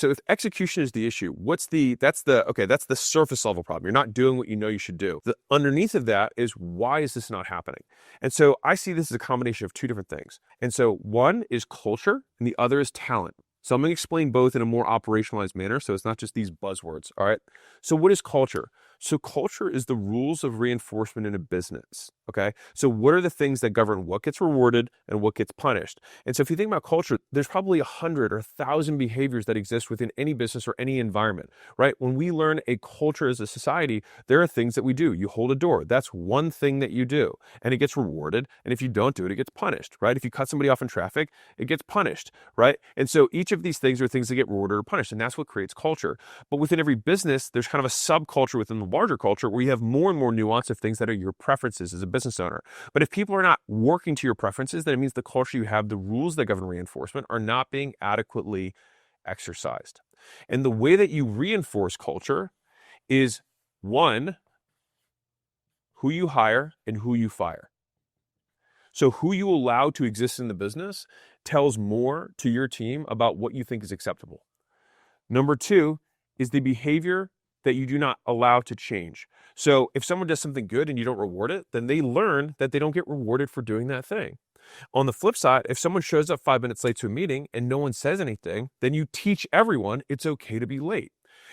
So if execution is the issue, that's the surface level problem. You're not doing what you know you should do. The underneath of that is, why is this not happening? And so I see this as a combination of two different things. And so one is culture and the other is talent. So I'm going to explain both in a more operationalized manner, so it's not just these buzzwords, all right? So what is culture? So culture is the rules of reinforcement in a business, okay? So what are the things that govern what gets rewarded and what gets punished? And so if you think about culture, there's probably 100 or 1,000 behaviors that exist within any business or any environment, right? When we learn a culture as a society, there are things that we do. You hold a door. That's one thing that you do, and it gets rewarded. And if you don't do it, it gets punished, right? If you cut somebody off in traffic, it gets punished, right? And so each of these things are things that get rewarded or punished, and that's what creates culture. But within every business, there's kind of a subculture within the larger culture where you have more and more nuance of things that are your preferences as a business owner. But if people are not working to your preferences, then it means the culture you have, the rules that govern reinforcement, are not being adequately exercised. And the way that you reinforce culture is, one, who you hire and who you fire. So who you allow to exist in the business tells more to your team about what you think is acceptable. Number two is the behavior that you do not allow to change. So if someone does something good and you don't reward it, then they learn that they don't get rewarded for doing that thing. On the flip side, if someone shows up 5 minutes late to a meeting and no one says anything, then you teach everyone it's okay to be late.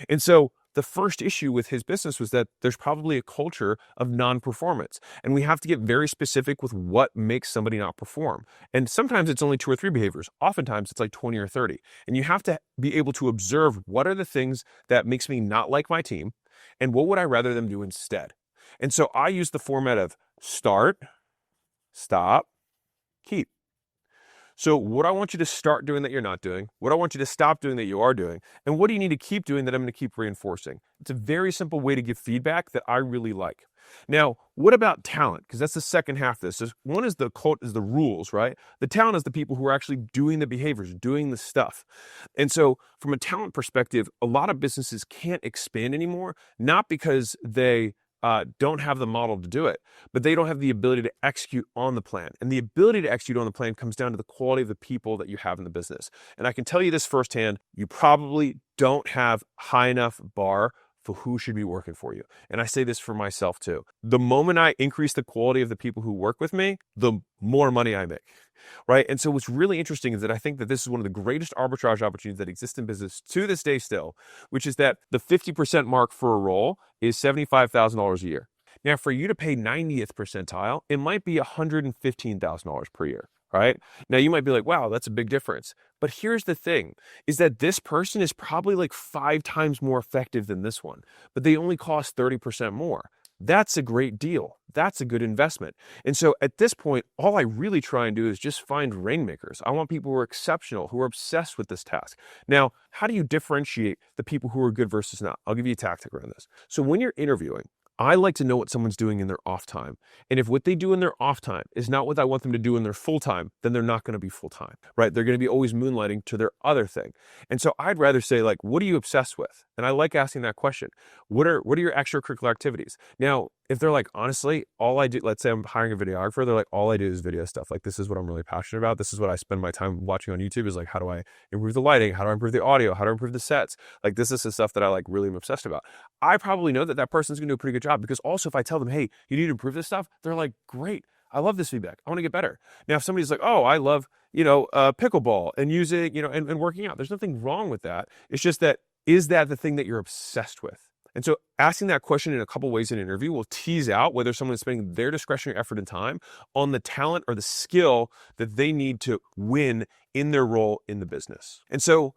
And so the first issue with his business was that there's probably a culture of non-performance. And we have to get very specific with what makes somebody not perform. And sometimes it's only 2 or 3 behaviors. Oftentimes it's like 20 or 30. And you have to be able to observe, what are the things that makes me not like my team, and what would I rather them do instead? And so I use the format of start, stop, keep. So what I want you to start doing that you're not doing, what I want you to stop doing that you are doing, and what do you need to keep doing that I'm going to keep reinforcing? It's a very simple way to give feedback that I really like. Now, what about talent? Because that's the second half of this. So one is the rules, right? The talent is the people who are actually doing the behaviors, doing the stuff. And so from a talent perspective, a lot of businesses can't expand anymore, not because they don't have the model to do it, but they don't have the ability to execute on the plan. And the ability to execute on the plan comes down to the quality of the people that you have in the business. And I can tell you this firsthand, you probably don't have high enough bar for who should be working for you. And I say this for myself too. The moment I increase the quality of the people who work with me, the more money I make, right? And so what's really interesting is that I think that this is one of the greatest arbitrage opportunities that exist in business to this day still, which is that the 50% mark for a role is $75,000 a year. Now, for you to pay 90th percentile, it might be $115,000 per year. Right? Now you might be like, wow, that's a big difference. But here's the thing, is that this person is probably like 5 times more effective than this one, but they only cost 30% more. That's a great deal. That's a good investment. And so at this point, all I really try and do is just find rainmakers. I want people who are exceptional, who are obsessed with this task. Now, how do you differentiate the people who are good versus not? I'll give you a tactic around this. So when you're interviewing, I like to know what someone's doing in their off time. And if what they do in their off time is not what I want them to do in their full time, then they're not going to be full time, right? They're going to be always moonlighting to their other thing. And so I'd rather say, like, what are you obsessed with? And I like asking that question. What are your extracurricular activities? Now, if they're like, honestly, all I do, let's say I'm hiring a videographer, they're like, all I do is video stuff. Like, this is what I'm really passionate about. This is what I spend my time watching on YouTube, is like, how do I improve the lighting? How do I improve the audio? How do I improve the sets? Like, this is the stuff that I like really am obsessed about. I probably know that that person's gonna do a pretty good job, because also if I tell them, hey, you need to improve this stuff, they're like, great. I love this feedback. I want to get better. Now, if somebody's like, oh, I love, pickleball and using, and working out, there's nothing wrong with that. It's just that, is that the thing that you're obsessed with? And so asking that question in a couple ways in an interview will tease out whether someone is spending their discretionary effort and time on the talent or the skill that they need to win in their role in the business. And so